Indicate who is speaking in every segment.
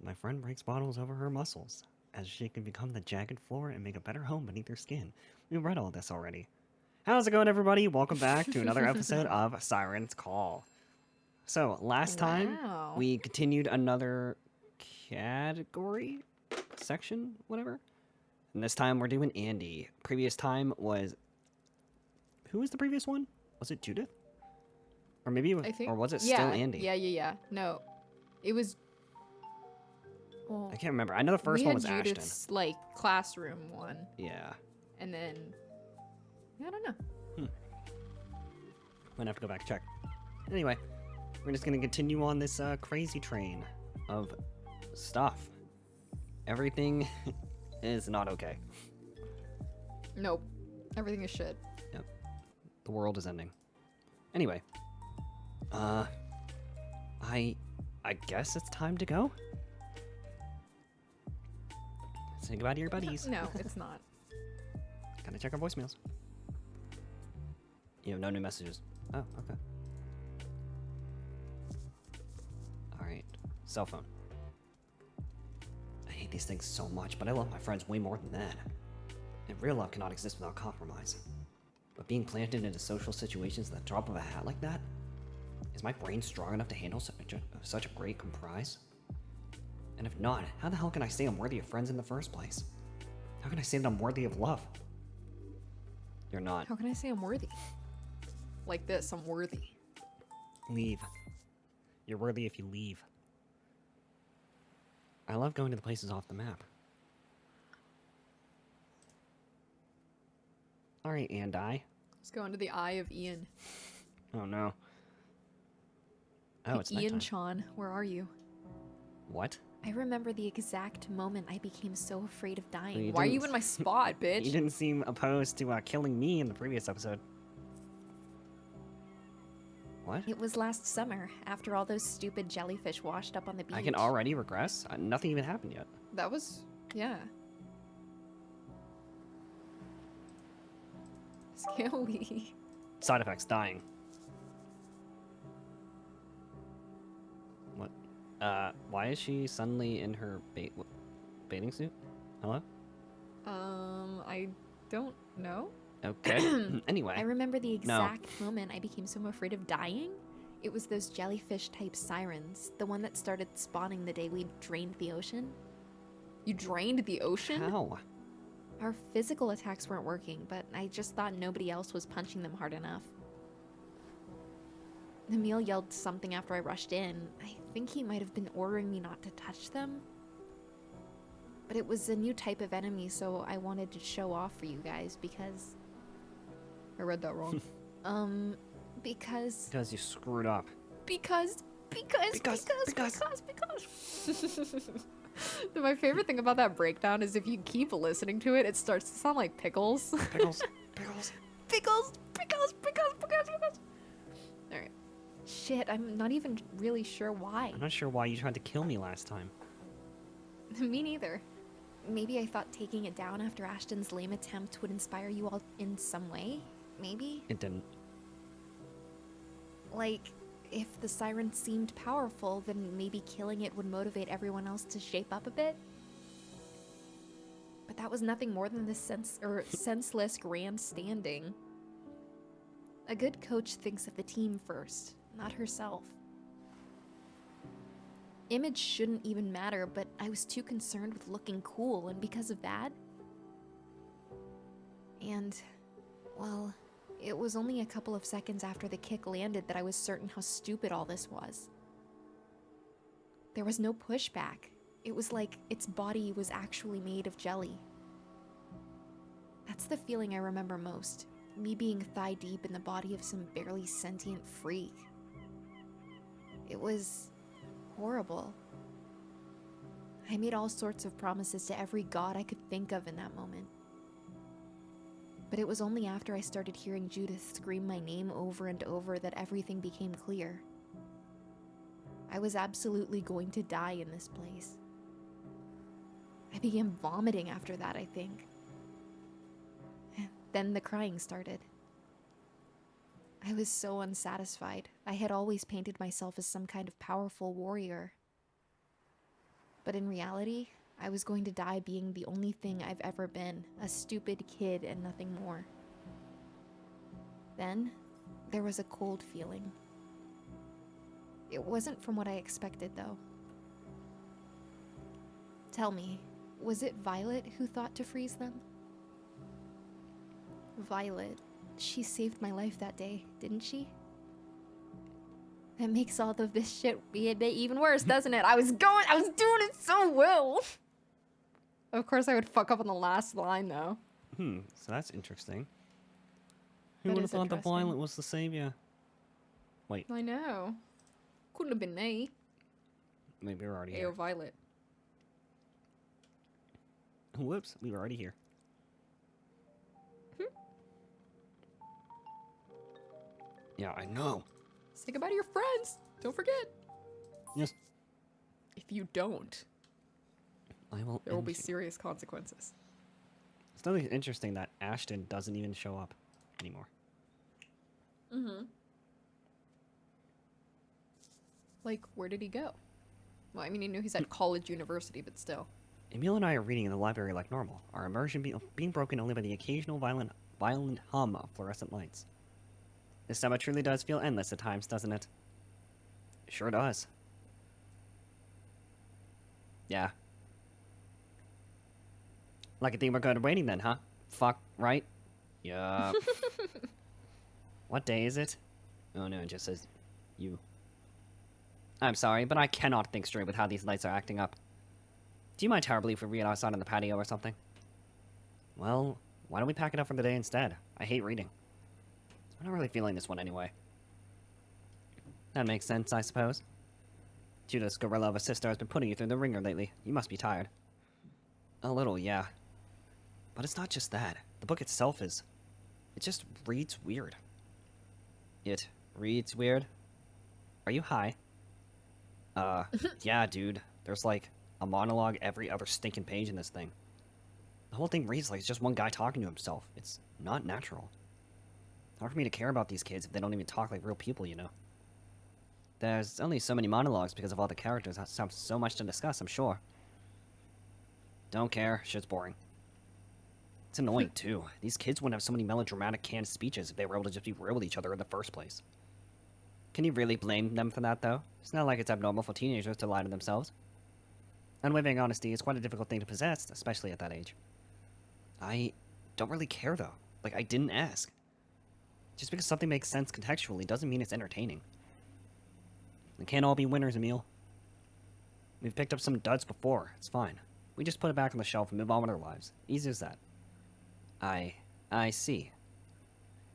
Speaker 1: My friend breaks bottles over her muscles, as she can become the jagged floor and make a better home beneath her skin. We read all this already. How's it going, everybody? Welcome back to another episode of Siren's Call. So, last time,
Speaker 2: Wow.
Speaker 1: we continued another category? Section? Whatever? And this time, we're doing Andi. Previous time was... Who was the previous one? Was it Judith? Or maybe it was,
Speaker 2: I think.
Speaker 1: or was it
Speaker 2: Yeah.
Speaker 1: still Andi?
Speaker 2: Yeah. No, it was. Well,
Speaker 1: I can't remember. I know the first
Speaker 2: we
Speaker 1: one
Speaker 2: had
Speaker 1: was Ashton.
Speaker 2: Judith's like classroom one,
Speaker 1: Yeah.
Speaker 2: and then I don't know.
Speaker 1: Might have to go back and check. Anyway, we're just gonna continue on this crazy train of stuff. Everything is not okay.
Speaker 2: Nope. Everything is shit.
Speaker 1: Yep. The world is ending. Anyway. I guess it's time to go. Say goodbye to your buddies.
Speaker 2: No, it's not.
Speaker 1: Gotta check our voicemails. You have no new messages. Oh, okay. Alright. Cell phone. I hate these things so much, but I love my friends way more than that. And real love cannot exist without compromise. But being planted into social situations at the drop of a hat like that? Is my brain strong enough to handle such a great comprise? And if not, how the hell can I say I'm worthy of friends in the first place? How can I say that I'm worthy of love? You're not.
Speaker 2: How can I say I'm worthy? Like this, I'm worthy.
Speaker 1: Leave. You're worthy if you leave. I love going to the places off the map. Alright, Andi.
Speaker 2: Let's go into the eye of Ian.
Speaker 1: Oh no. Oh, it's
Speaker 2: Ian
Speaker 1: nighttime.
Speaker 2: Chon, where are you?
Speaker 1: What?
Speaker 3: I remember the exact moment I became so afraid of dying.
Speaker 1: You
Speaker 2: Why are you
Speaker 1: didn't-
Speaker 2: in my spot,
Speaker 1: You
Speaker 2: bitch?
Speaker 1: didn't seem opposed to killing me in the previous episode. What?
Speaker 3: It was last summer, after all those stupid jellyfish washed up on the beach.
Speaker 1: I can already regress? Nothing even happened yet.
Speaker 2: That was, yeah. Scary.
Speaker 1: Side effects, dying. What? Why is she suddenly in her bathing suit? Hello?
Speaker 2: I don't know.
Speaker 1: Okay. Anyway.
Speaker 3: I remember the exact moment I became so afraid of dying. It was those jellyfish-type sirens, the one that started spawning the day we drained the ocean.
Speaker 2: You drained the ocean?
Speaker 1: How?
Speaker 3: Our physical attacks weren't working, but I just thought nobody else was punching them hard enough. Emil yelled something after I rushed in. I think he might have been ordering me not to touch them. But it was a new type of enemy, so I wanted to show off for you guys because...
Speaker 2: I read that wrong.
Speaker 3: Because...
Speaker 1: Because you screwed up.
Speaker 3: Because...
Speaker 2: My favorite thing about that breakdown is if you keep listening to it, it starts to sound like pickles.
Speaker 1: Pickles. Pickles.
Speaker 2: Pickles. Alright.
Speaker 3: Shit, I'm not even really sure why.
Speaker 1: I'm not sure why you tried to kill me last time.
Speaker 3: Me neither. Maybe I thought taking it down after Ashton's lame attempt would inspire you all in some way? Maybe?
Speaker 1: It didn't.
Speaker 3: Like, if the siren seemed powerful, then maybe killing it would motivate everyone else to shape up a bit? But that was nothing more than this senseless grandstanding. A good coach thinks of the team first, not herself. Image shouldn't even matter, but I was too concerned with looking cool, and because of that... And, well, it was only a couple of seconds after the kick landed that I was certain how stupid all this was. There was no pushback. It was like its body was actually made of jelly. That's the feeling I remember most. Me being thigh-deep in the body of some barely sentient freak. It was... horrible. I made all sorts of promises to every god I could think of in that moment. But it was only after I started hearing Judith scream my name over and over that everything became clear. I was absolutely going to die in this place. I began vomiting after that, I think. Then the crying started. I was so unsatisfied. I had always painted myself as some kind of powerful warrior. But in reality, I was going to die being the only thing I've ever been, a stupid kid and nothing more. Then, there was a cold feeling. It wasn't from what I expected, though. Tell me, was it Violet who thought to freeze them? Violet, she saved my life that day, didn't she? That makes all of this shit be a bit even worse, doesn't it? I was doing it so well.
Speaker 2: Of course, I would fuck up on the last line, though.
Speaker 1: So that's interesting. Who
Speaker 2: That
Speaker 1: would have
Speaker 2: is
Speaker 1: thought that
Speaker 2: interesting.
Speaker 1: Violet was the savior? Wait,
Speaker 2: I know. Couldn't have been me.
Speaker 1: maybe we're already
Speaker 2: Ayo,
Speaker 1: here.
Speaker 2: Violet.
Speaker 1: Whoops, we were already here. Yeah, I know.
Speaker 2: Say goodbye to your friends. Don't forget.
Speaker 1: Yes,
Speaker 2: If you don't,
Speaker 1: I will.
Speaker 2: there will be
Speaker 1: end you.
Speaker 2: serious consequences.
Speaker 1: It's totally interesting that Ashton doesn't even show up anymore.
Speaker 2: Like, where did he go? Well, I mean, he knew he's at college, university, but still.
Speaker 1: Emil and I are reading in the library like normal, our immersion being broken only by the occasional violent hum of fluorescent lights. This summer truly does feel endless at times, doesn't it? Sure does. Yeah. Like I think we're good at waiting then, huh? Fuck, right? Yup. What day is it? Oh no, it just says you. I'm sorry, but I cannot think straight with how these lights are acting up. Do you mind terribly if we read outside on the patio or something? Well, why don't we pack it up for the day instead? I hate reading. I'm not really feeling this one anyway. That makes sense, I suppose. Judas gorilla of a sister has been putting you through the ringer lately. You must be tired. A little, yeah. But it's not just that. The book itself is... It just reads weird. It reads weird? Are you high? Yeah, dude. There's like a monologue every other stinking page in this thing. The whole thing reads like it's just one guy talking to himself. It's not natural. Hard for me to care about these kids if they don't even talk like real people, you know. There's only so many monologues because of all the characters. That sounds so much to discuss, I'm sure. Don't care. Shit's boring. It's annoying, too. These kids wouldn't have so many melodramatic canned speeches if they were able to just be real with each other in the first place. Can you really blame them for that, though? It's not like it's abnormal for teenagers to lie to themselves. Unwavering honesty is quite a difficult thing to possess, especially at that age. I don't really care, though. Like, I didn't ask. Just because something makes sense contextually doesn't mean it's entertaining. It can't all be winners, Emil. We've picked up some duds before. It's fine. We just put it back on the shelf and move on with our lives. Easy as that. I see.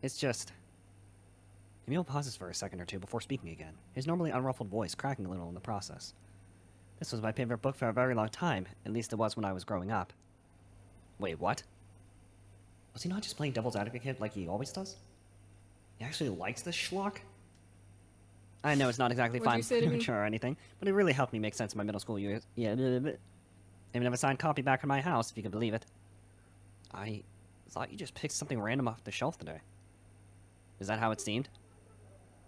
Speaker 1: It's just... Emil pauses for a second or two before speaking again, his normally unruffled voice cracking a little in the process. This was my favorite book for a very long time, at least it was when I was growing up. Wait, what? Was he not just playing devil's advocate like he always does? He actually likes this schlock? I know it's not exactly
Speaker 2: What'd
Speaker 1: fine
Speaker 2: you say to me?
Speaker 1: literature or anything, but it really helped me make sense of my middle school years. Yeah, even have a signed copy back in my house, if you can believe it. I thought you just picked something random off the shelf today. Is that how it seemed?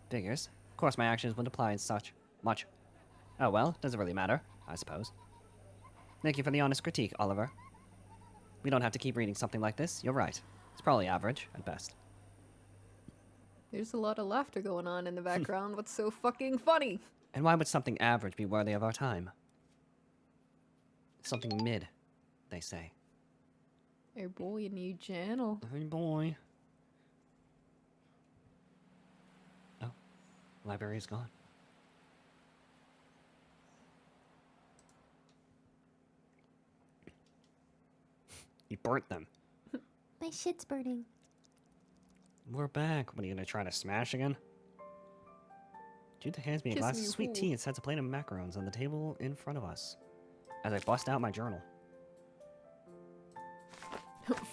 Speaker 1: Figures. Of course my actions wouldn't apply as such. Much. Oh well, doesn't really matter, I suppose. Thank you for the honest critique, Oliver. We don't have to keep reading something like this, you're right. It's probably average, at best.
Speaker 2: There's a lot of laughter going on in the background. What's so fucking funny?
Speaker 1: And why would something average be worthy of our time? Something mid, they say.
Speaker 2: Hey boy, a new channel.
Speaker 1: Hey boy. Oh, library is gone. You burnt them.
Speaker 3: My shit's burning.
Speaker 1: We're back. What are you gonna try to smash again? Jude hands me a
Speaker 2: Kiss
Speaker 1: glass
Speaker 2: me,
Speaker 1: of sweet
Speaker 2: fool.
Speaker 1: tea and sets a plate of macarons on the table in front of us. As I bust out my journal.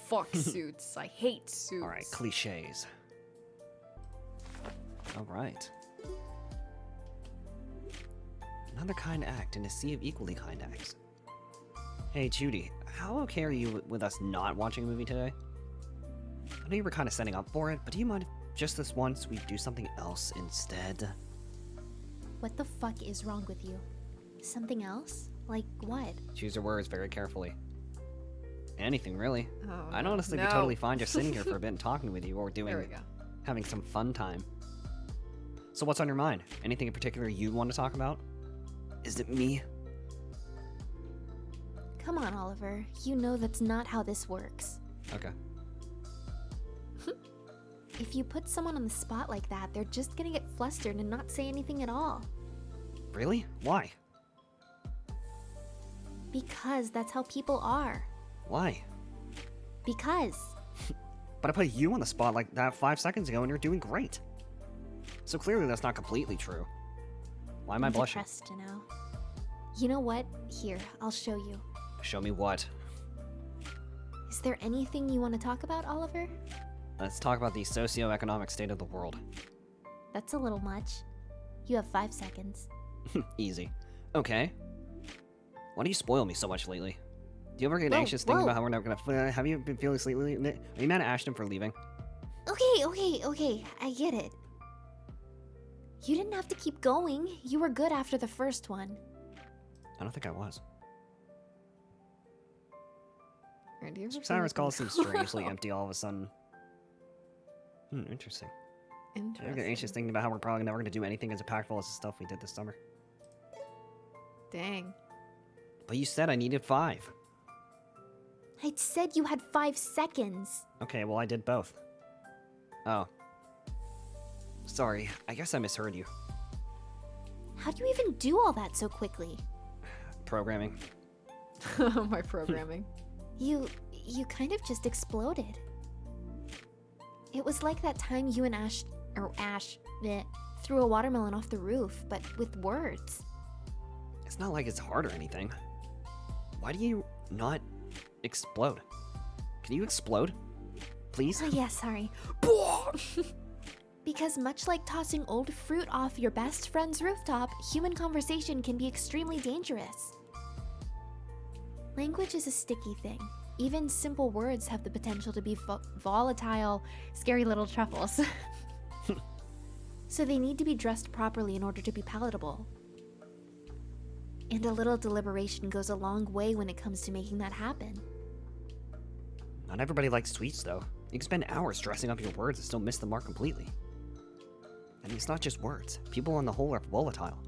Speaker 2: Fuck suits. I hate suits.
Speaker 1: Alright, cliches. Alright. Another kind act in a sea of equally kind acts. Hey, Judy, how okay are you with us not watching a movie today? I know you were kind of setting up for it, but do you mind if just this once we do something else instead?
Speaker 3: What the fuck is wrong with you? Something else? Like what?
Speaker 1: Choose your words very carefully. Anything, really.
Speaker 2: Oh,
Speaker 1: I'd
Speaker 2: no.
Speaker 1: honestly be
Speaker 2: No.
Speaker 1: totally fine just sitting here for a bit and talking with you, or
Speaker 2: There we
Speaker 1: doing,
Speaker 2: go.
Speaker 1: having some fun time. So what's on your mind? Anything in particular you want to talk about? Is it me?
Speaker 3: Come on, Oliver. You know that's not how this works.
Speaker 1: Okay.
Speaker 3: If you put someone on the spot like that, they're just gonna get flustered and not say anything at all.
Speaker 1: Really? Why?
Speaker 3: Because that's how people are.
Speaker 1: Why?
Speaker 3: Because.
Speaker 1: But I put you on the spot like that 5 seconds ago and you're doing great. So clearly that's not completely true. Why am I
Speaker 3: I'm
Speaker 1: blushing?
Speaker 3: depressed now. You know what? Here, I'll show you.
Speaker 1: Show me what?
Speaker 3: Is there anything you want to talk about, Oliver?
Speaker 1: Let's talk about the socio-economic state of the world.
Speaker 3: That's a little much. You have 5 seconds.
Speaker 1: Easy. Okay. Why do you spoil me so much lately? Do you ever get
Speaker 3: Whoa,
Speaker 1: anxious thinking
Speaker 3: whoa.
Speaker 1: about how we're never gonna... have you been feeling sleepy? Are you mad at Ashton for leaving?
Speaker 3: Okay. I get it. You didn't have to keep going. You were good after the first one.
Speaker 1: I don't think I was.
Speaker 2: Alright, do you ever feel
Speaker 1: Siren's
Speaker 2: like
Speaker 1: call
Speaker 2: I'm-
Speaker 1: seems strangely empty all of a sudden. Interesting. I get anxious
Speaker 2: Interesting.
Speaker 1: thinking about how we're probably never gonna do anything as impactful as the stuff we did this summer.
Speaker 2: Dang.
Speaker 1: But you said I needed 5.
Speaker 3: I said you had 5 seconds.
Speaker 1: Okay, well I did both. Oh. Sorry, I guess I misheard you.
Speaker 3: How do you even do all that so quickly?
Speaker 1: Programming.
Speaker 2: My programming.
Speaker 3: You kind of just exploded. It was like that time you and Ash threw a watermelon off the roof, but with words.
Speaker 1: It's not like it's hard or anything. Why do you not explode? Can you explode? Please?
Speaker 3: Oh yeah, sorry. Because much like tossing old fruit off your best friend's rooftop, human conversation can be extremely dangerous. Language is a sticky thing. Even simple words have the potential to be volatile, scary little truffles. So they need to be dressed properly in order to be palatable. And a little deliberation goes a long way when it comes to making that happen.
Speaker 1: Not everybody likes sweets, though. You can spend hours dressing up your words and still miss the mark completely. And it's not just words. People on the whole are volatile.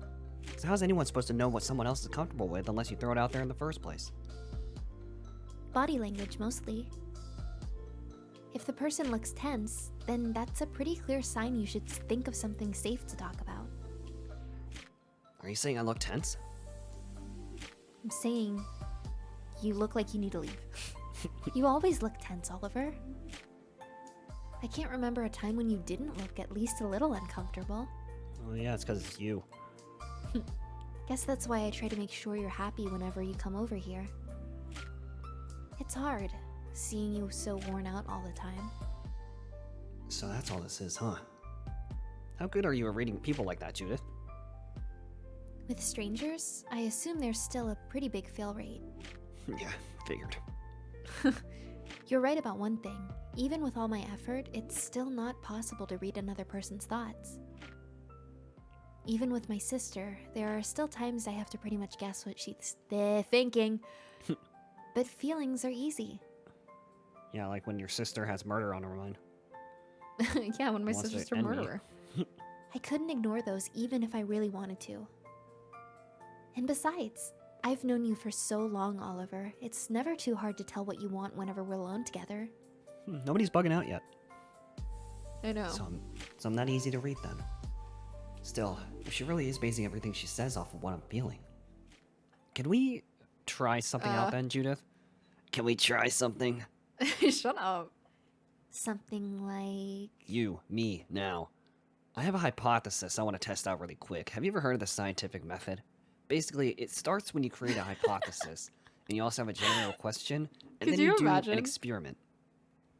Speaker 1: So how's anyone supposed to know what someone else is comfortable with unless you throw it out there in the first place?
Speaker 3: Body language, mostly. If the person looks tense, then that's a pretty clear sign you should think of something safe to talk about.
Speaker 1: Are you saying I look tense?
Speaker 3: I'm saying you look like you need to leave. You always look tense, Oliver. I can't remember a time when you didn't look at least a little uncomfortable.
Speaker 1: Oh yeah, it's because it's you.
Speaker 3: Guess that's why I try to make sure you're happy whenever you come over here. It's hard, seeing you so worn out all the time.
Speaker 1: So that's all this is, huh? How good are you at reading people like that, Judith?
Speaker 3: With strangers, I assume there's still a pretty big fail rate.
Speaker 1: Yeah, figured.
Speaker 3: You're right about one thing. Even with all my effort, it's still not possible to read another person's thoughts. Even with my sister, there are still times I have to pretty much guess what she's thinking. But feelings are easy.
Speaker 1: Yeah, like when your sister has murder on her mind.
Speaker 2: Yeah, when my
Speaker 1: Wants to
Speaker 2: sister's a
Speaker 1: end me.
Speaker 2: murderer.
Speaker 3: I couldn't ignore those even if I really wanted to. And besides, I've known you for so long, Oliver. It's never too hard to tell what you want whenever we're alone together.
Speaker 1: Nobody's bugging out yet.
Speaker 2: I know.
Speaker 1: So I'm not easy to read then. Still, if she really is basing everything she says off of what I'm feeling. Can we try something out then, Judith? Can we try something?
Speaker 2: Shut up.
Speaker 3: Something like...
Speaker 1: You, me, now. I have a hypothesis I want to test out really quick. Have you ever heard of the scientific method? Basically, it starts when you create a hypothesis, and you also have a general question, and
Speaker 2: Could
Speaker 1: then
Speaker 2: you
Speaker 1: do
Speaker 2: imagine?
Speaker 1: an experiment.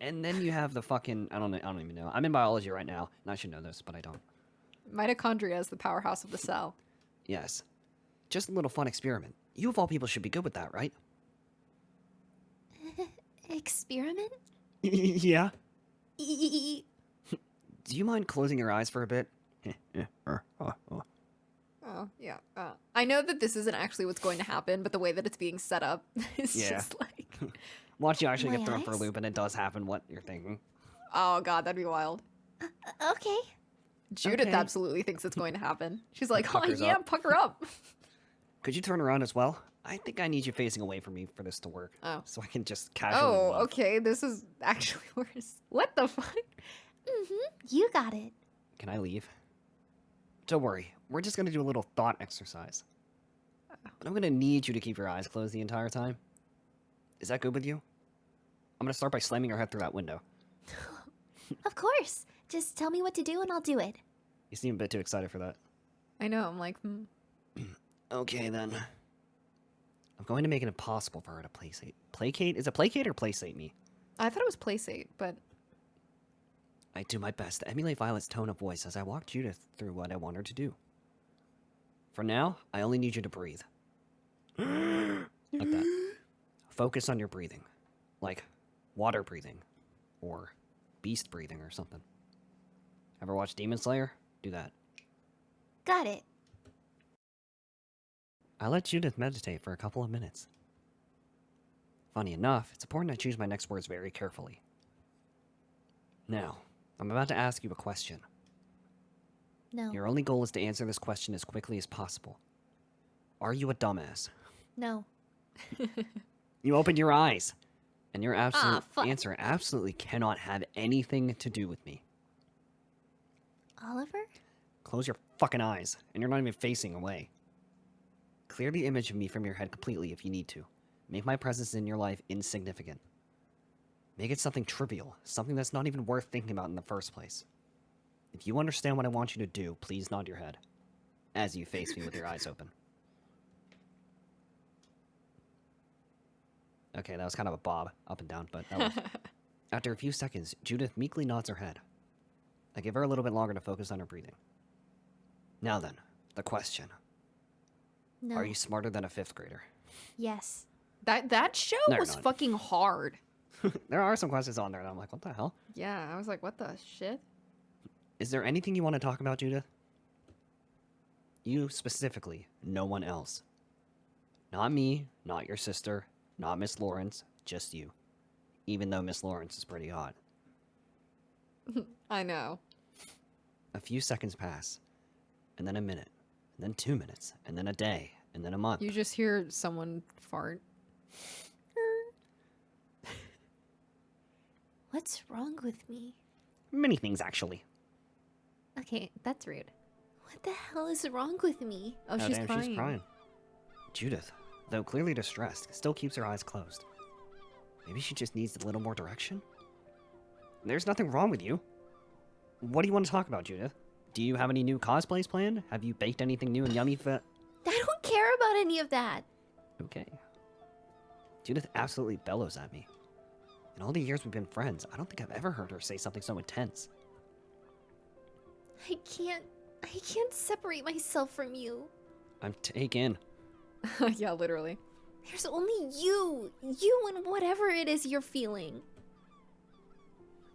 Speaker 1: And then you have the fucking... I don't even know. I'm in biology right now, and I should know this, but I don't.
Speaker 2: Mitochondria is the powerhouse of the cell.
Speaker 1: Yes. Just a little fun experiment. You of all people should be good with that, right?
Speaker 3: Experiment?
Speaker 1: Yeah.
Speaker 3: E-
Speaker 1: Do you mind closing your eyes for a bit?
Speaker 2: Oh, yeah. I know that this isn't actually what's going to happen, but the way that it's being set up is
Speaker 1: Yeah.
Speaker 2: just like,
Speaker 1: Watch you actually get
Speaker 3: My
Speaker 1: thrown for a
Speaker 3: eyes?
Speaker 1: loop and it does happen what you're thinking.
Speaker 2: oh god, that'd be wild.
Speaker 3: Okay.
Speaker 2: Judith
Speaker 1: Okay.
Speaker 2: absolutely thinks it's going to happen. She's like, oh
Speaker 1: Puckers
Speaker 2: yeah,
Speaker 1: up.
Speaker 2: pucker up.
Speaker 1: Could you turn around as well? I think I need you facing away from me for this to work.
Speaker 2: Oh.
Speaker 1: So I can just casually
Speaker 2: Oh,
Speaker 1: leave.
Speaker 2: okay, this is actually worse. What the fuck?
Speaker 3: You got it.
Speaker 1: Can I leave? Don't worry. We're just gonna do a little thought exercise. But I'm gonna need you to keep your eyes closed the entire time. Is that good with you? I'm gonna start by slamming your head through that window.
Speaker 3: Of course. Just tell me what to do and I'll do it.
Speaker 1: You seem a bit too excited for that.
Speaker 2: I know, I'm like,
Speaker 1: Okay, then. I'm going to make it impossible for her to placate. Placate? Is it placate or placate me?
Speaker 2: I thought it was playsate, but
Speaker 1: I do my best to emulate Violet's tone of voice as I walk Judith through what I want her to do. For now, I only need you to breathe. Like that. Focus on your breathing. Like water breathing. Or beast breathing or something. Ever watch Demon Slayer? Do that.
Speaker 3: Got it.
Speaker 1: I let Judith meditate for a couple of minutes. Funny enough, it's important I choose my next words very carefully. Now, I'm about to ask you a question.
Speaker 3: No.
Speaker 1: Your only goal is to answer this question as quickly as possible. Are you a dumbass?
Speaker 3: No.
Speaker 1: You opened your eyes, and your absolute
Speaker 3: fuck.
Speaker 1: answer absolutely cannot have anything to do with me.
Speaker 3: Oliver?
Speaker 1: Close your fucking eyes, and you're not even facing away. Clear the image of me from your head completely if you need to. Make my presence in your life insignificant. Make it something trivial, something that's not even worth thinking about in the first place. If you understand what I want you to do, please nod your head, as you face me with your eyes open. Okay, that was kind of a bob, up and down, but that was... After a few seconds, Judith meekly nods her head. I give her a little bit longer to focus on her breathing. Now then, the question.
Speaker 3: No.
Speaker 1: Are you smarter than a 5th grader?
Speaker 3: Yes.
Speaker 2: that show
Speaker 1: No, you're
Speaker 2: was
Speaker 1: not.
Speaker 2: fucking hard.
Speaker 1: There are some questions on there, and I'm like, what the hell?
Speaker 2: Yeah, I was like, what the shit?
Speaker 1: Is there anything you want to talk about, Judith? You specifically, no one else. Not me, not your sister, not Miss Lawrence, just you. Even though Miss Lawrence is pretty hot.
Speaker 2: I know.
Speaker 1: A few seconds pass, and then a minute, and then 2 minutes, and then a day, and then a month.
Speaker 2: You just hear someone fart.
Speaker 3: What's wrong with me?
Speaker 1: Many things, actually.
Speaker 3: Okay, that's rude. What the hell is wrong with me?
Speaker 2: Oh, she's
Speaker 1: damn,
Speaker 2: crying.
Speaker 1: she's crying. Judith, though clearly distressed, still keeps her eyes closed. Maybe she just needs a little more direction? There's nothing wrong with you. What do you want to talk about, Judith? Do you have any new cosplays planned? Have you baked anything new and yummy for...
Speaker 3: I don't care about any of that.
Speaker 1: Okay. Judith absolutely bellows at me. In all the years we've been friends, I don't think I've ever heard her say something so intense.
Speaker 3: I can't separate myself from you.
Speaker 1: I'm taken.
Speaker 2: Yeah, literally.
Speaker 3: There's only you. You and whatever it is you're feeling.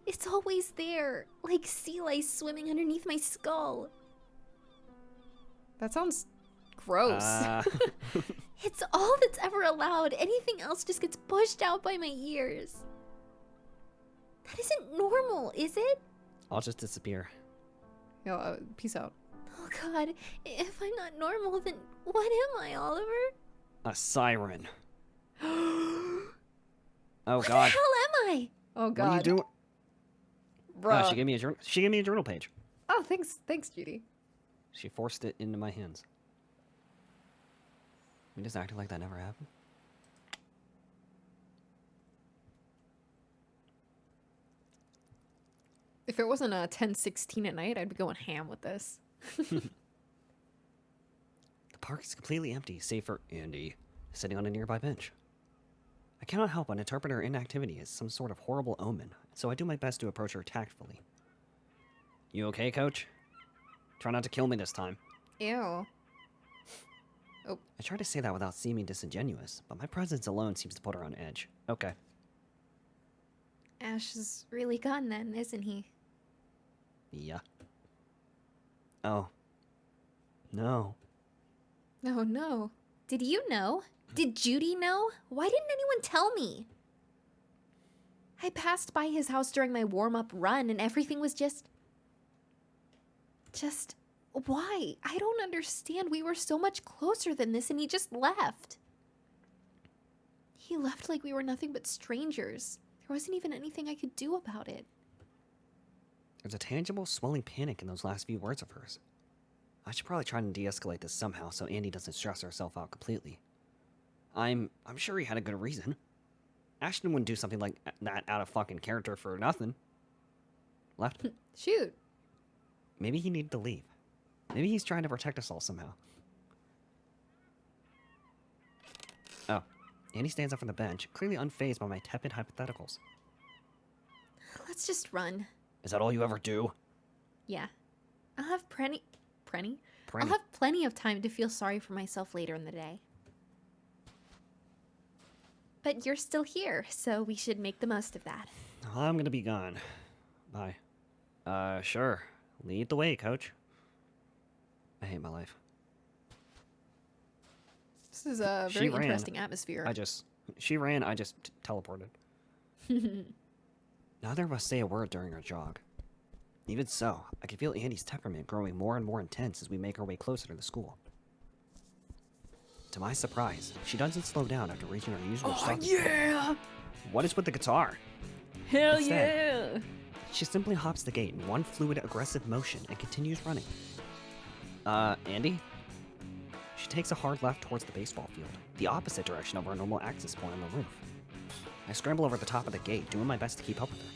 Speaker 3: It's always there, like sea lice swimming underneath my skull.
Speaker 2: That sounds gross.
Speaker 3: It's all that's ever allowed. Anything else just gets pushed out by my ears. That isn't normal, is it?
Speaker 1: I'll just disappear.
Speaker 2: Yo, peace out.
Speaker 3: Oh god, if I'm not normal, then what am I, Oliver?
Speaker 1: A siren. Oh
Speaker 3: What
Speaker 1: god.
Speaker 3: the hell am I?
Speaker 2: Oh
Speaker 1: What are you
Speaker 2: god.
Speaker 1: doing?
Speaker 2: Bruh.
Speaker 1: Oh, she gave me a journal. She gave me a journal page.
Speaker 2: Oh, thanks, Judy.
Speaker 1: She forced it into my hands. We just acted like that never happened.
Speaker 2: If it wasn't a 10:16 at night, I'd be going ham with this.
Speaker 1: The park is completely empty, save for Andi, sitting on a nearby bench. I cannot help but interpret her inactivity as some sort of horrible omen, so I do my best to approach her tactfully. You okay, Coach? Try not to kill me this time.
Speaker 2: Ew.
Speaker 1: I try to say that without seeming disingenuous, but my presence alone seems to put her on edge. Okay.
Speaker 3: Ash is really gone then, isn't he?
Speaker 1: Yeah. Oh. No.
Speaker 2: Oh no.
Speaker 3: Did you know? Did Judy know? Why didn't anyone tell me? I passed by his house during my warm-up run and everything was just... Why? I don't understand. We were so much closer than this and he just left. He left like we were nothing but strangers. There wasn't even anything I could do about it.
Speaker 1: There's a tangible swelling panic in those last few words of hers. I should probably try and de-escalate this somehow so Andi doesn't stress herself out completely. I'm sure he had a good reason. Ashton wouldn't do something like that out of fucking character for nothing. Left?
Speaker 2: Shoot.
Speaker 1: Maybe he needed to leave. Maybe he's trying to protect us all somehow. Oh. Andi stands up from the bench, clearly unfazed by my tepid hypotheticals.
Speaker 3: Let's just run.
Speaker 1: Is that all you ever do?
Speaker 3: Yeah. I'll have plenty... I'll have plenty of time to feel sorry for myself later in the day. But you're still here, so we should make the most of that.
Speaker 1: I'm gonna be gone. Bye. Sure. Lead the way, coach. I hate my life.
Speaker 2: This is a very interesting atmosphere.
Speaker 1: She ran, I just teleported. Neither of us say a word during our jog. Even so, I can feel Andi's temperament growing more and more intense as we make our way closer to the school. To my surprise, she doesn't slow down after reaching our usual stop.
Speaker 2: Yeah!
Speaker 1: What is with the guitar?
Speaker 2: Hell
Speaker 1: Instead,
Speaker 2: yeah!
Speaker 1: she simply hops the gate in one fluid, aggressive motion and continues running. Andi? She takes a hard left towards the baseball field, the opposite direction of our normal access point on the roof. I scramble over the top of the gate, doing my best to keep up with her.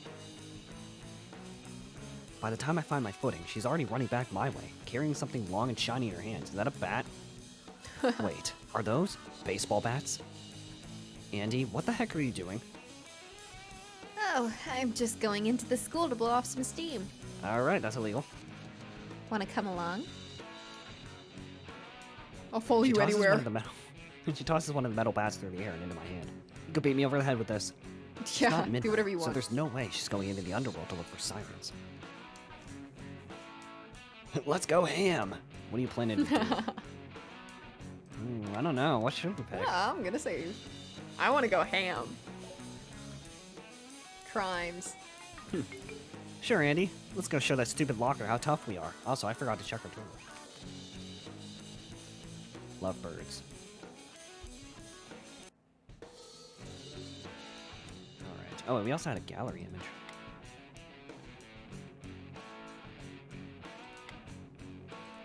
Speaker 1: By the time I find my footing, she's already running back my way, carrying something long and shiny in her hands. Is that a bat? Wait, are those baseball bats? Andi, what the heck are you doing?
Speaker 3: Oh, I'm just going into the school to blow off some steam.
Speaker 1: Alright, that's illegal.
Speaker 3: Want to come along?
Speaker 2: I'll follow you
Speaker 1: tosses
Speaker 2: anywhere.
Speaker 1: one of the metal- she tosses one of the metal bats through the air and into my hand. You could beat me over the head with this. It's
Speaker 2: Yeah,
Speaker 1: not
Speaker 2: do
Speaker 1: midnight,
Speaker 2: whatever you
Speaker 1: so
Speaker 2: want.
Speaker 1: there's no way she's going into the underworld to look for sirens. Let's go ham! What are you planning to do? I don't know. What should we pick?
Speaker 2: Yeah, I'm gonna say I want to go ham. Crimes.
Speaker 1: Sure, Andi. Let's go show that stupid locker how tough we are. Also, I forgot to check our total. Lovebirds. Alright. Oh, and we also had a gallery image.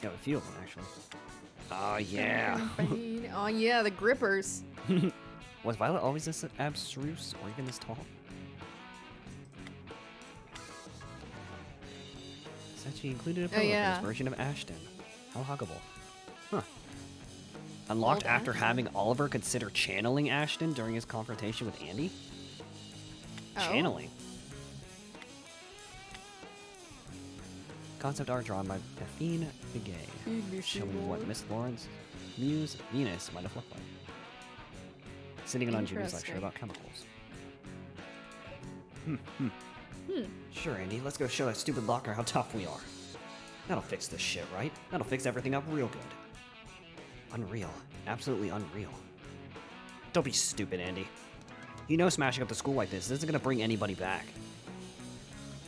Speaker 1: Got a few of them, actually. Oh, yeah.
Speaker 2: Oh yeah, the grippers.
Speaker 1: Was Violet always this abstruse or even this tall? Said she included a pillow for this version of Ashton. How huggable. Huh. Unlocked
Speaker 2: Old
Speaker 1: after
Speaker 2: Ashton.
Speaker 1: having Oliver consider channeling Ashton during his confrontation with Andi?
Speaker 2: Oh.
Speaker 1: Channeling. Concept art drawn by Bethine Begay, showing what Miss Lawrence Muse Venus might have looked like. Sitting in on Judy's lecture
Speaker 2: Interesting.
Speaker 1: about chemicals. Sure, Andi, let's go show that stupid locker how tough we are. That'll fix this shit, right? That'll fix everything up real good. Unreal. Absolutely unreal. Don't be stupid, Andi. You know smashing up the school like this isn't gonna bring anybody back.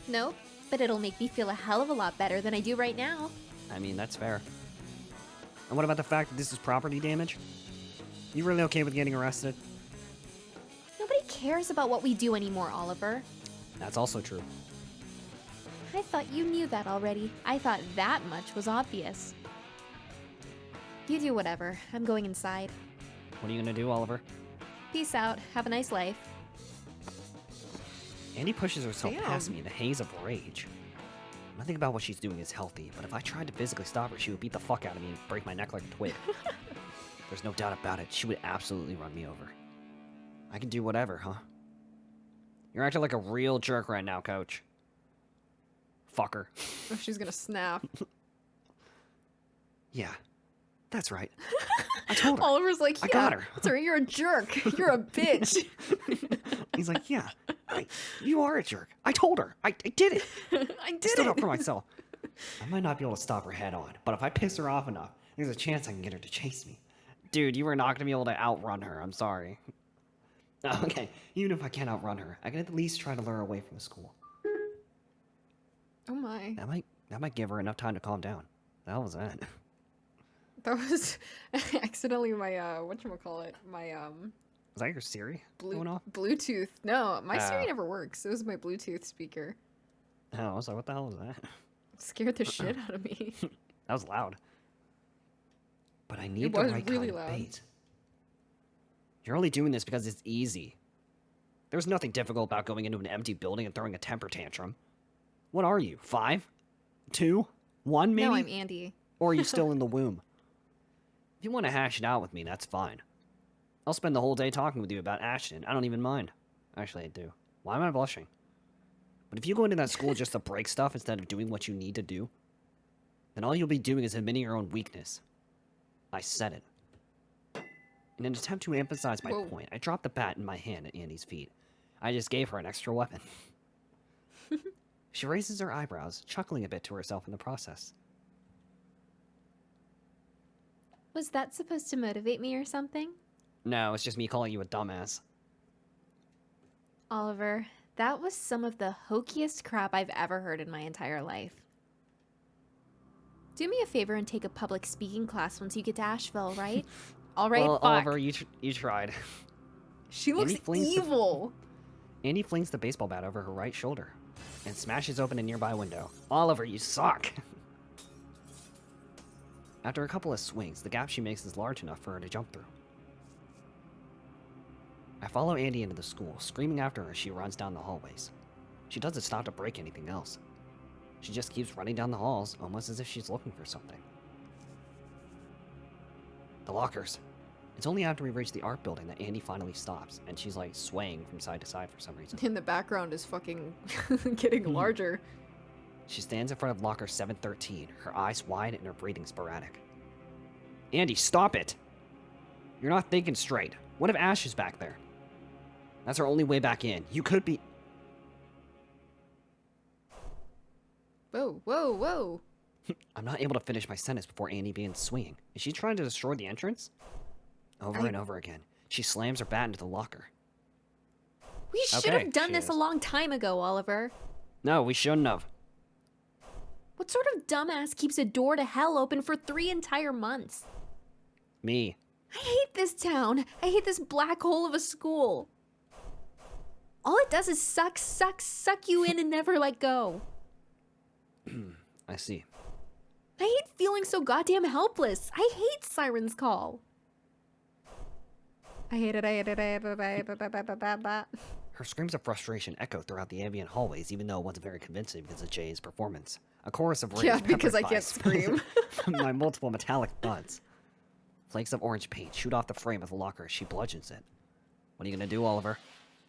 Speaker 3: Nope, but it'll make me feel a hell of a lot better than I do right now.
Speaker 1: I mean, that's fair. And what about the fact that this is property damage? You really okay with getting arrested?
Speaker 3: Nobody cares about what we do anymore, Oliver.
Speaker 1: That's also true.
Speaker 3: I thought you knew that already. I thought that much was obvious. You do whatever. I'm going inside.
Speaker 1: What are you gonna do, Oliver?
Speaker 3: Peace out. Have a nice life.
Speaker 1: Andi pushes herself
Speaker 2: Damn.
Speaker 1: past me in a haze of rage. Nothing about what she's doing is healthy, but if I tried to physically stop her, she would beat the fuck out of me and break my neck like a twig. There's no doubt about it, she would absolutely run me over. I can do whatever, huh? You're acting like a real jerk right now, coach. Fucker.
Speaker 2: Oh, she's gonna snap.
Speaker 1: Yeah, that's right. I told her.
Speaker 2: Oliver's like, yeah,
Speaker 1: I got her.
Speaker 2: That's right, you're a jerk. You're a bitch.
Speaker 1: He's like, yeah, you are a jerk. I told her. I did it.
Speaker 2: I did
Speaker 1: Stood
Speaker 2: it.
Speaker 1: up for myself. I might not be able to stop her head on, but if I piss her off enough, there's a chance I can get her to chase me. Dude, you are not gonna be able to outrun her. I'm sorry. Okay, even if I can't outrun her, I can at least try to lure her away from the school.
Speaker 2: Oh my.
Speaker 1: That might give her enough time to calm down. The hell was that?
Speaker 2: That was accidentally my whatchamacallit, my
Speaker 1: Was that your Siri going off?
Speaker 2: Bluetooth. No, my Siri
Speaker 1: Oh.
Speaker 2: never works. It was my Bluetooth speaker.
Speaker 1: Oh, I was like, what the hell was that?
Speaker 2: It scared the shit out of me.
Speaker 1: That was loud. But I need
Speaker 2: It
Speaker 1: the
Speaker 2: was
Speaker 1: right
Speaker 2: really
Speaker 1: kind
Speaker 2: loud.
Speaker 1: of bait. You're only doing this because it's easy. There's nothing difficult about going into an empty building and throwing a temper tantrum. What are you, 5? 2? 1 maybe?
Speaker 2: No, I'm Andy.
Speaker 1: Or are you still in the womb? If you want to hash it out with me, that's fine. I'll spend the whole day talking with you about Ashton. I don't even mind. Actually, I do. Why am I blushing? But if you go into that school just to break stuff instead of doing what you need to do, then all you'll be doing is admitting your own weakness. I said it. In an attempt to emphasize my
Speaker 2: Whoa.
Speaker 1: point, I dropped the bat in my hand at Andy's feet. I just gave her an extra weapon. She raises her eyebrows, chuckling a bit to herself in the process.
Speaker 3: Was that supposed to motivate me or something?
Speaker 1: No, it's just me calling you a dumbass.
Speaker 3: Oliver, that was some of the hokiest crap I've ever heard in my entire life. Do me a favor and take a public speaking class once you get to Asheville, right? All right,
Speaker 1: Well,
Speaker 3: fuck.
Speaker 1: Oliver, you tried.
Speaker 2: She looks
Speaker 1: Andy flings the-
Speaker 2: evil.
Speaker 1: Andy flings the baseball bat over her right shoulder and smashes open a nearby window. Oliver, you suck! After a couple of swings, the gap she makes is large enough for her to jump through. I follow Andy into the school, screaming after her as she runs down the hallways. She doesn't stop to break anything else. She just keeps running down the halls, almost as if she's looking for something. The lockers. It's only after we reach the art building that Andy finally stops, and she's like swaying from side to side for some reason.
Speaker 2: In the background is fucking getting larger.
Speaker 1: She stands in front of locker 713, her eyes wide and her breathing sporadic. Andy, stop it! You're not thinking straight. What if Ash is back there? That's our only way back in. You could be...
Speaker 2: Whoa, whoa, whoa.
Speaker 1: I'm not able to finish my sentence before Andy begins swinging. Is she trying to destroy the entrance? Over and over again. She slams her bat into the locker.
Speaker 3: We should
Speaker 1: Okay,
Speaker 3: have done
Speaker 1: she
Speaker 3: this
Speaker 1: is.
Speaker 3: a long time ago, Oliver.
Speaker 1: No, we shouldn't have.
Speaker 3: What sort of dumbass keeps a door to hell open for 3 entire months?
Speaker 1: Me.
Speaker 3: I hate this town. I hate this black hole of a school. All it does is suck you in and never let go.
Speaker 1: I see.
Speaker 3: I hate feeling so goddamn helpless. I hate Siren's call.
Speaker 2: I hate it, I hate it, I hate it, I hate it, I hate it.
Speaker 1: Her screams of frustration echo throughout the ambient hallways, even though it wasn't very convincing because of Jay's performance. A chorus of rage
Speaker 2: Yeah, because I
Speaker 1: peppered
Speaker 2: can't scream.
Speaker 1: my multiple metallic thuds. Flakes of orange paint shoot off the frame of the locker as she bludgeons it. What are you gonna do, Oliver?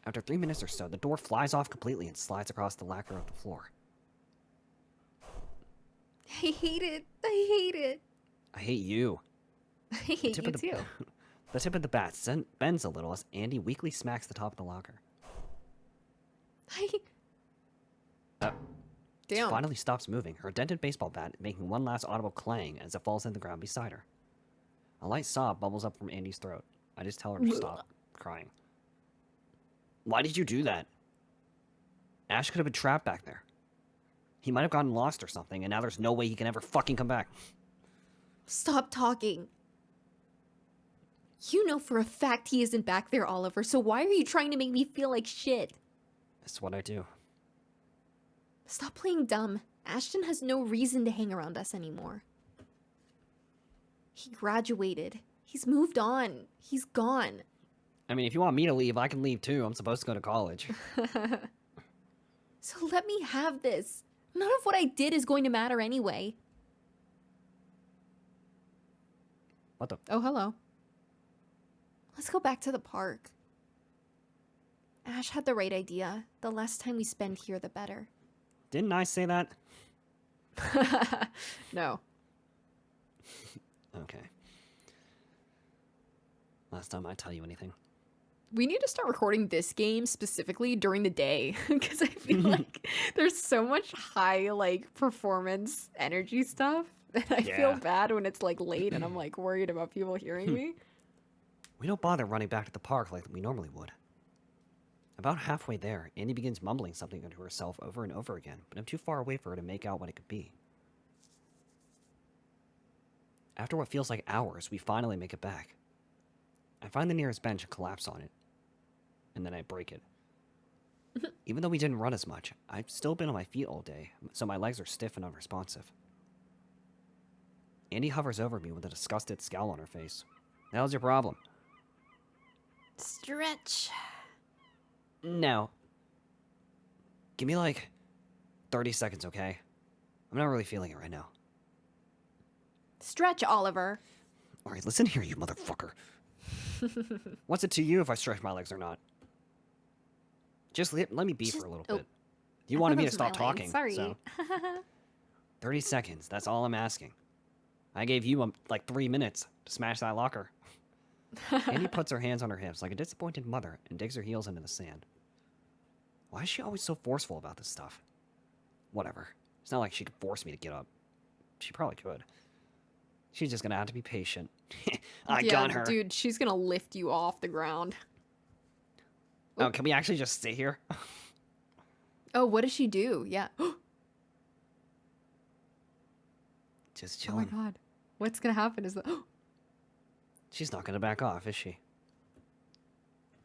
Speaker 1: After 3 minutes or so, the door flies off completely and slides across the lacquer of the floor.
Speaker 3: I hate it. I hate it.
Speaker 1: I hate you.
Speaker 3: I hate you
Speaker 1: of the,
Speaker 3: too.
Speaker 1: The tip of the bat bends a little as Andy weakly smacks the top of the locker. She
Speaker 2: Damn.
Speaker 1: finally stops moving, her dented baseball bat making one last audible clang as it falls in the ground beside her. A light sob bubbles up from Andy's throat. I just tell her to stop crying. Why did you do that? Ash could have been trapped back there. He might have gotten lost or something, and now there's no way he can ever fucking come back.
Speaker 3: Stop talking. You know for a fact he isn't back there, Oliver, so why are you trying to make me feel like shit?
Speaker 1: That's what I do.
Speaker 3: Stop playing dumb. Ashton has no reason to hang around us anymore. He graduated. He's moved on. He's gone.
Speaker 1: I mean, if you want me to leave, I can leave too. I'm supposed to go to college.
Speaker 3: So let me have this. None of what I did is going to matter anyway.
Speaker 1: What the?
Speaker 2: Oh, hello.
Speaker 3: Let's go back to the park. Ash had the right idea. The less time we spend here, the better.
Speaker 1: Didn't I say that?
Speaker 2: No.
Speaker 1: Okay. Last time I tell you anything.
Speaker 2: We need to start recording this game specifically during the day because I feel like there's so much high like performance energy stuff that I feel
Speaker 1: Yeah.
Speaker 2: bad when it's like late and I'm like worried about people hearing me.
Speaker 1: We don't bother running back to the park like we normally would. About halfway there, Andi begins mumbling something to herself over and over again, but I'm too far away for her to make out what it could be. After what feels like hours, we finally make it back. I find the nearest bench and collapse on it, and then I break it. Even though we didn't run as much, I've still been on my feet all day, so my legs are stiff and unresponsive. Andi hovers over me with a disgusted scowl on her face. The hell's your problem?
Speaker 3: Stretch.
Speaker 1: No. Give me like 30 seconds, okay? I'm not really feeling it right now.
Speaker 2: Stretch, Oliver.
Speaker 1: Alright, listen here, you motherfucker. What's it to you if I stretch my legs or not? Just let me be for a little bit. You wanted me to stop talking.
Speaker 3: Sorry.
Speaker 1: So 30 seconds, that's all I'm asking. I gave you like 3 minutes to smash that locker. Andi puts her hands on her hips like a disappointed mother and digs her heels into the sand. Why is she always so forceful about this stuff? Whatever. It's not like she could force me to get up. She probably could. She's just gonna have to be patient. I got her.
Speaker 2: Dude, she's gonna lift you off the ground.
Speaker 1: Oh, can we actually just sit here?
Speaker 2: Oh, what does she do? Yeah.
Speaker 1: Just
Speaker 2: Oh my
Speaker 1: chilling.
Speaker 2: god. What's gonna happen is that
Speaker 1: She's not gonna back off, is she?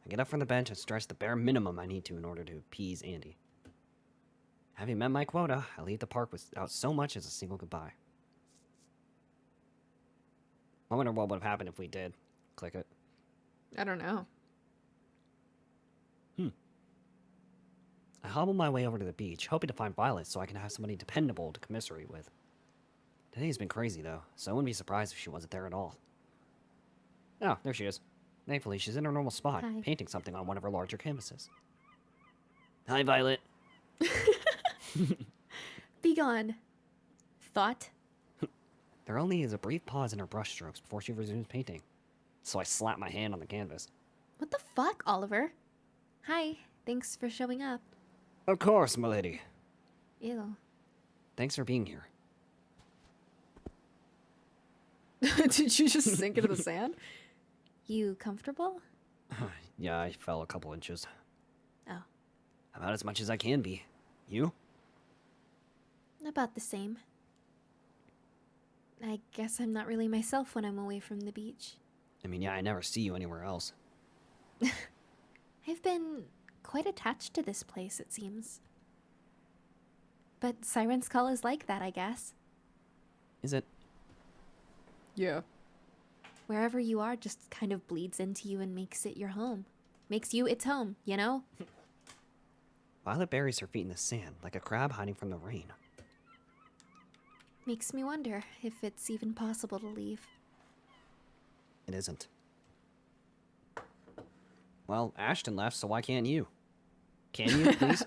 Speaker 1: I get up from the bench and stretch the bare minimum I need to in order to appease Andi. Having met my quota, I leave the park without so much as a single goodbye. I wonder what would have happened if we did. Click it.
Speaker 2: I don't know.
Speaker 1: I hobble my way over to the beach, hoping to find Violet so I can have somebody dependable to commiserate with. Today's been crazy, though, so I wouldn't be surprised if she wasn't there at all. Oh, there she is. Thankfully, she's in her normal spot,
Speaker 3: Hi.
Speaker 1: painting something on one of her larger canvases. Hi, Violet.
Speaker 3: Be gone. Thought?
Speaker 1: There only is a brief pause in her brushstrokes before she resumes painting, so I slap my hand on the canvas.
Speaker 3: What the fuck, Oliver? Hi. Thanks for showing up.
Speaker 1: Of course, milady.
Speaker 3: Ew.
Speaker 1: Thanks for being here.
Speaker 2: Did you just sink into the sand?
Speaker 3: You comfortable?
Speaker 1: Yeah, I fell a couple inches.
Speaker 3: Oh.
Speaker 1: About as much as I can be. You?
Speaker 3: About the same. I guess I'm not really myself when I'm away from the beach.
Speaker 1: I mean, yeah, I never see you anywhere else.
Speaker 3: I've been quite attached to this place, it seems. But Siren's Call is like that, I guess.
Speaker 1: Is it?
Speaker 2: Yeah.
Speaker 3: Wherever you are just kind of bleeds into you and makes it your home. Makes you its home, you know?
Speaker 1: Violet buries her feet in the sand, like a crab hiding from the rain.
Speaker 3: Makes me wonder if it's even possible to leave.
Speaker 1: It isn't. Well, Ashton left, so why can't you? Can you, please?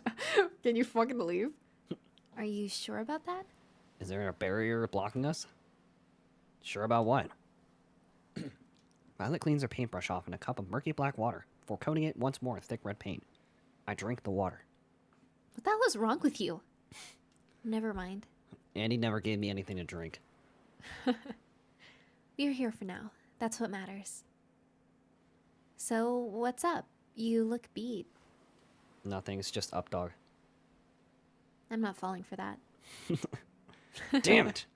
Speaker 2: Can you fucking leave?
Speaker 3: Are you sure about that?
Speaker 1: Is there a barrier blocking us? Sure about what? Violet cleans her paintbrush off in a cup of murky black water before coating it once more in thick red paint. I drink the water.
Speaker 3: What the hell is wrong with you? Never mind.
Speaker 1: Andi never gave me anything to drink.
Speaker 3: We're here for now. That's what matters. So, what's up? You look beat.
Speaker 1: Nothing, it's just up dog.
Speaker 3: I'm not falling for that.
Speaker 1: Damn it!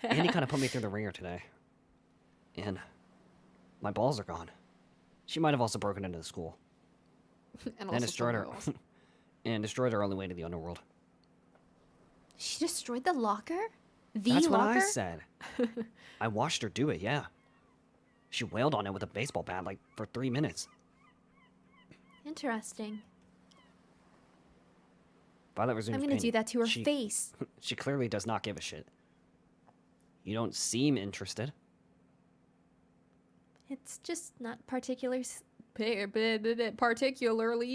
Speaker 1: Andi kind of put me through the ringer today. And my balls are gone. She might have also broken into the school.
Speaker 2: And
Speaker 1: And
Speaker 2: also
Speaker 1: destroyed her.
Speaker 2: girls.
Speaker 1: And destroyed her only way to the underworld.
Speaker 3: She destroyed the locker? The
Speaker 1: That's
Speaker 3: locker?
Speaker 1: what I said. I watched her do it, yeah. She wailed on it with a baseball bat like for 3 minutes.
Speaker 3: Interesting.
Speaker 1: Violet resumes
Speaker 3: I'm gonna do
Speaker 1: painting.
Speaker 3: that to her
Speaker 1: She-
Speaker 3: face.
Speaker 1: She clearly does not give a shit. You don't seem interested.
Speaker 3: It's just not
Speaker 2: Particularly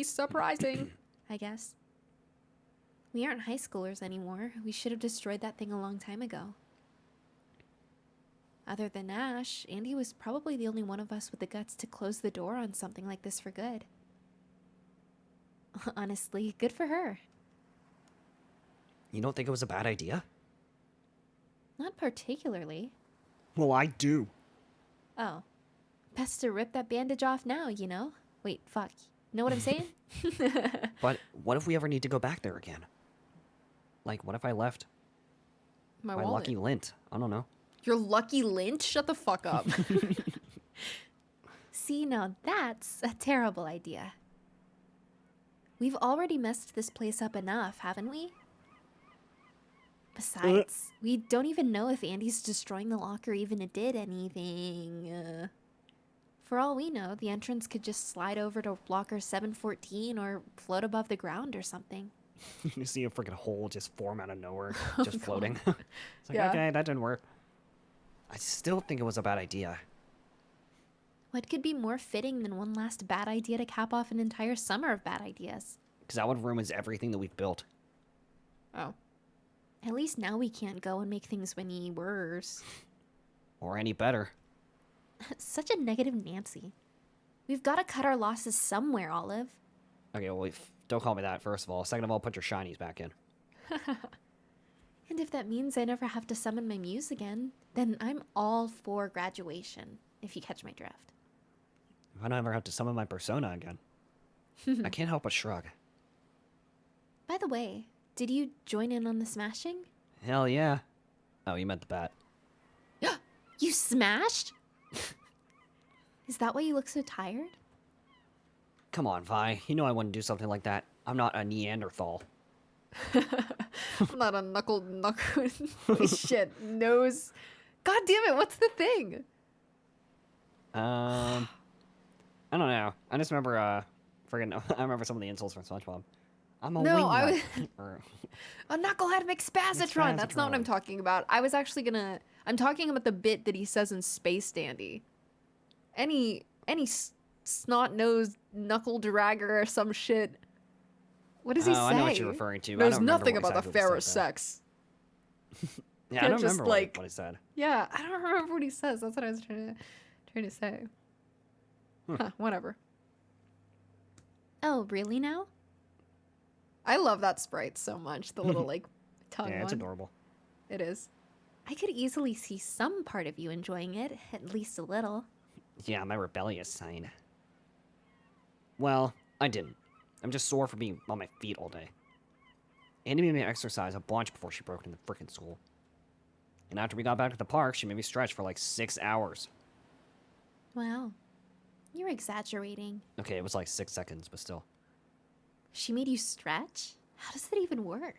Speaker 2: surprising.
Speaker 3: I guess. We aren't high schoolers anymore. We should have destroyed that thing a long time ago. Other than Ash, Andi was probably the only one of us with the guts to close the door on something like this for good. Honestly, good for her.
Speaker 1: You don't think it was a bad idea?
Speaker 3: Not particularly.
Speaker 1: Well, I do.
Speaker 3: Oh. Best to rip that bandage off now, you know? Wait, fuck. Know what I'm saying?
Speaker 1: But what if we ever need to go back there again? Like, what if I left
Speaker 2: My
Speaker 1: my
Speaker 2: wallet.
Speaker 1: lucky lint? I don't know.
Speaker 2: Your lucky lint? Shut the fuck up.
Speaker 3: See, now that's a terrible idea. We've already messed this place up enough, haven't we? Besides, we don't even know if Andy's destroying the locker even did anything. For all we know, the entrance could just slide over to locker 714 or float above the ground or something.
Speaker 1: You see a freaking hole just form out of nowhere, just
Speaker 2: God.
Speaker 1: floating. It's like,
Speaker 2: Yeah.
Speaker 1: okay, that didn't work. I still think it was a bad idea.
Speaker 3: What could be more fitting than one last bad idea to cap off an entire summer of bad ideas?
Speaker 1: Because that would ruin everything that we've built.
Speaker 2: Oh.
Speaker 3: At least now we can't go and make things any worse.
Speaker 1: Or any better.
Speaker 3: Such a negative Nancy. We've got to cut our losses somewhere, Olive.
Speaker 1: Okay, well, don't call me that, first of all. Second of all, put your shinies back in.
Speaker 3: And if that means I never have to summon my muse again, then I'm all for graduation, if you catch my drift.
Speaker 1: If I don't ever have to summon my persona again. I can't help but shrug.
Speaker 3: By the way, did you join in on the smashing?
Speaker 1: Hell yeah. Oh, you meant the bat.
Speaker 3: You smashed? Is that why you look so tired?
Speaker 1: Come on, Vi. You know I wouldn't do something like that. I'm not a Neanderthal.
Speaker 2: I'm not a knuckle. Holy shit. Nose. God damn it. What's the thing?
Speaker 1: I don't know. I just remember, I remember some of the insults from SpongeBob. I'm a
Speaker 2: No, I
Speaker 1: wingnut.
Speaker 2: was-
Speaker 1: Or-
Speaker 2: A knucklehead McSpazitron. That's not what I'm
Speaker 1: McSpazitron.
Speaker 2: talking about. I was actually gonna. I'm talking about the bit that he says in Space Dandy. Any snot-nosed knuckle dragger or some shit. What does he say?
Speaker 1: I know what you're referring to. I
Speaker 2: Knows
Speaker 1: don't remember
Speaker 2: nothing
Speaker 1: what
Speaker 2: about the
Speaker 1: exactly what he
Speaker 2: Pharaoh's
Speaker 1: said, though.
Speaker 2: sex.
Speaker 1: Yeah, I
Speaker 2: Can't
Speaker 1: don't
Speaker 2: just,
Speaker 1: remember
Speaker 2: like-
Speaker 1: what he said.
Speaker 2: Yeah, I don't remember what he says. That's what I was trying to say. Huh, whatever.
Speaker 3: Oh, really now?
Speaker 2: I love that sprite so much. The little like tongue
Speaker 1: Yeah, it's
Speaker 2: one.
Speaker 1: adorable.
Speaker 2: It is.
Speaker 3: I could easily see some part of you enjoying it, at least a little.
Speaker 1: Yeah, my rebellious side. Well, I didn't. I'm just sore for being on my feet all day. Andi made me exercise a bunch before she broke into frickin' school. And after we got back to the park, she made me stretch for like 6 hours.
Speaker 3: Wow. You're exaggerating.
Speaker 1: Okay, it was like 6 seconds, but still.
Speaker 3: She made you stretch? How does that even work?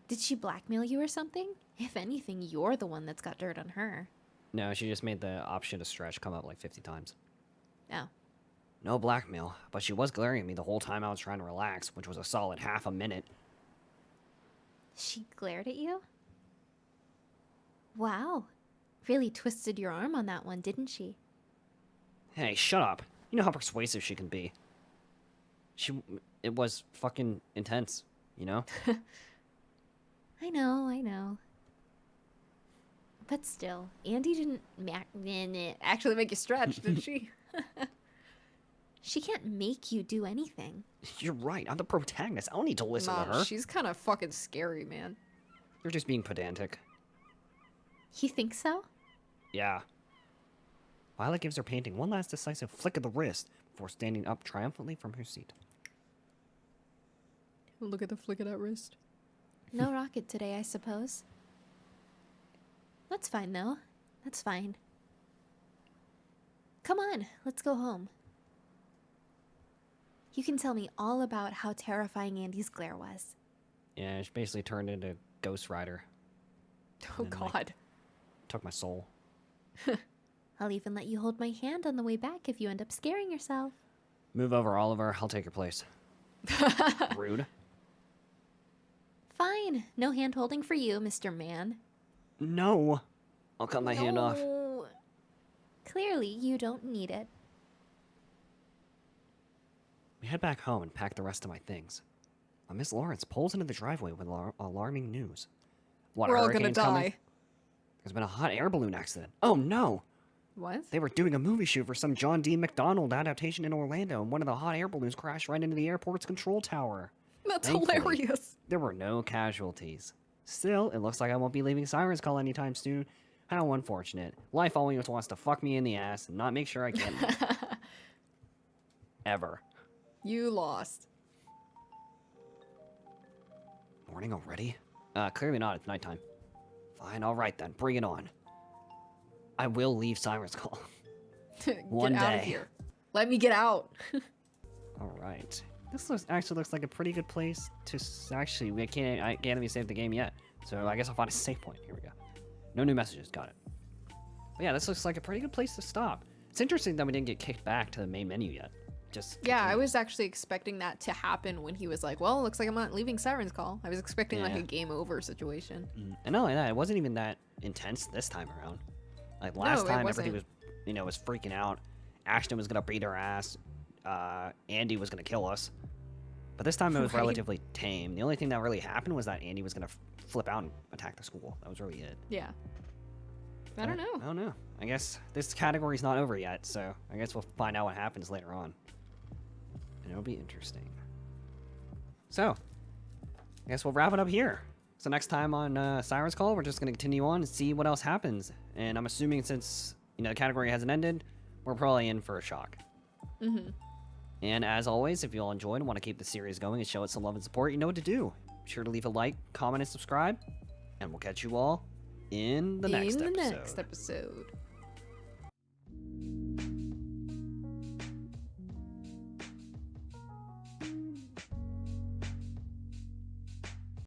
Speaker 3: Did she blackmail you or something? If anything, you're the one that's got dirt on her.
Speaker 1: No, she just made the option to stretch come up like 50 times.
Speaker 3: Oh.
Speaker 1: No blackmail, but she was glaring at me the whole time I was trying to relax, which was a solid half a minute.
Speaker 3: She glared at you? Wow. Really twisted your arm on that one, didn't she?
Speaker 1: Hey, shut up. You know how persuasive she can be. It was fucking intense, you know?
Speaker 3: I know. But still, Andi didn't
Speaker 2: Actually make you stretch, did she?
Speaker 3: She can't make you do anything.
Speaker 1: You're right, I'm the protagonist. I don't need to listen to
Speaker 2: Nah,
Speaker 1: her.
Speaker 2: she's kind of fucking scary, man.
Speaker 1: You're just being pedantic.
Speaker 3: You think so?
Speaker 1: Yeah. Violet gives her painting one last decisive flick of the wrist before standing up triumphantly from her seat.
Speaker 2: Look at the flick of that wrist.
Speaker 3: No rocket today, I suppose. That's fine, though. That's fine. Come on, let's go home. You can tell me all about how terrifying Andy's glare was.
Speaker 1: Yeah, she basically turned into Ghost Rider.
Speaker 2: Oh,
Speaker 1: And then, like-
Speaker 2: God.
Speaker 1: Took my soul.
Speaker 3: I'll even let you hold my hand on the way back if you end up scaring yourself.
Speaker 1: Move over, Oliver. I'll take your place. Rude.
Speaker 3: Fine, no hand holding for you, Mr. Man.
Speaker 1: No. I'll cut my hand off.
Speaker 3: No. Clearly, you don't need it.
Speaker 1: We head back home and pack the rest of my things. Miss Lawrence pulls into the driveway with alarming news. What,
Speaker 2: We're
Speaker 1: a
Speaker 2: all gonna
Speaker 1: hurricane's coming?
Speaker 2: die.
Speaker 1: There's been a hot air balloon accident. Oh no!
Speaker 2: What?
Speaker 1: They were doing a movie shoot for some John D. McDonald adaptation in Orlando, and one of the hot air balloons crashed right into the airport's control tower.
Speaker 2: That's
Speaker 1: Thankfully.
Speaker 2: hilarious.
Speaker 1: There were no casualties. Still, it looks like I won't be leaving Siren's Call anytime soon, How unfortunate. Life always wants to fuck me in the ass and not make sure I can't live. Ever.
Speaker 2: You lost.
Speaker 1: Morning already? Clearly not. It's nighttime. Fine, alright then. Bring it on. I will leave Siren's Call.
Speaker 2: Get
Speaker 1: One
Speaker 2: out of
Speaker 1: day.
Speaker 2: here. Let me get out.
Speaker 1: Alright. This actually looks like a pretty good place to actually, I can't even save the game yet. So I guess I'll find a save point. Here we go. No new messages. Got it. But yeah, this looks like a pretty good place to stop. It's interesting that we didn't get kicked back to the main menu yet. Just
Speaker 2: Yeah, I
Speaker 1: continue.
Speaker 2: was actually expecting that to happen when he was like, well, looks like I'm not leaving Siren's Call. I was expecting like
Speaker 1: Yeah.
Speaker 2: a game over situation.
Speaker 1: And not only that, it wasn't even that intense this time around. Like last
Speaker 2: No, it
Speaker 1: time, everything was,
Speaker 2: wasn't.
Speaker 1: was freaking out. Ashton was gonna beat her ass. Andy was gonna kill us. But this time it was
Speaker 2: Right.
Speaker 1: relatively tame. The only thing that really happened was that Andy was gonna flip out and attack the school. That was really it.
Speaker 2: Yeah. I don't
Speaker 1: I
Speaker 2: know.
Speaker 1: don't know. I guess this category's not over yet, so I guess we'll find out what happens later on. And it'll be interesting. So, I guess we'll wrap it up here. So next time on Siren's Call, we're just going to continue on and see what else happens. And I'm assuming since, the category hasn't ended, we're probably in for a shock.
Speaker 2: Mm-hmm.
Speaker 1: And as always, if you all enjoyed and want to keep the series going and show it some love and support, you know what to do. Be sure to leave a like, comment, and subscribe. And we'll catch you all in the next episode.
Speaker 2: episode.